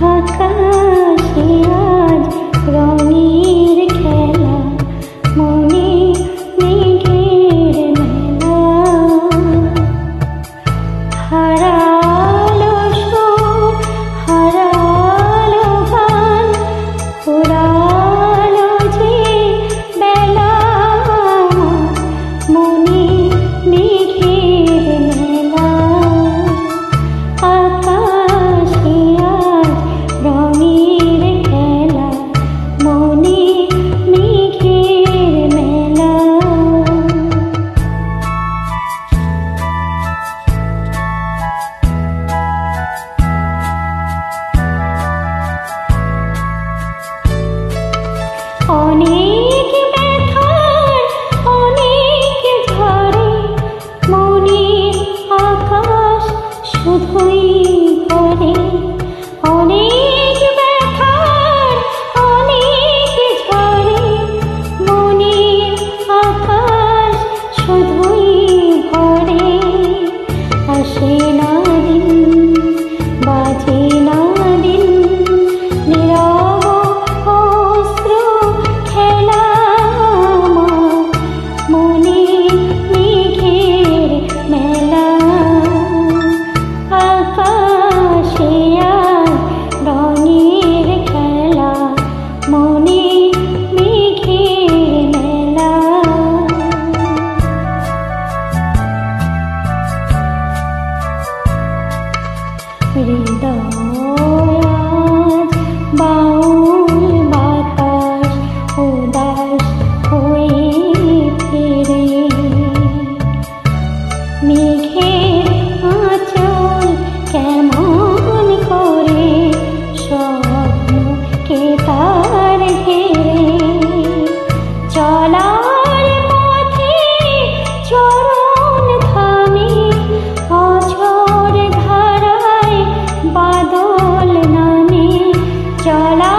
আকাশে আজ রঙের খেলা, মনে মেঘের মেলা। হারালো সুর, হারালো গান, ফুরালো যে বেলা, মনে মেঘের মেলা। আকাশে আজ রঙের খেলা, মনে মেঘের মেলা। অনেক ব্যথার অনেক ঝড়ে মনের আকাশ শুধুই ভরে। অনেক ব্যথার অনেক ঝড়ে মনের আকাশ শুধুই ভরে। আসে না দিন, বাজে না দিন, নীরব অশ্রু খেলা, আমার মনে মেঘের মেলা। আকাশে আজ রঙের খেলা, মনে মেঘের মেলা। হৃদয় আজ বাউল বাতাস উদাস হয়ে ফিরে। মেঘের আঁচল কেমন করে স্বপ্নকে তার ঘিরে। চলার পথে চরণ থামে, অঝোর ধারায় বাদল নামে। চলা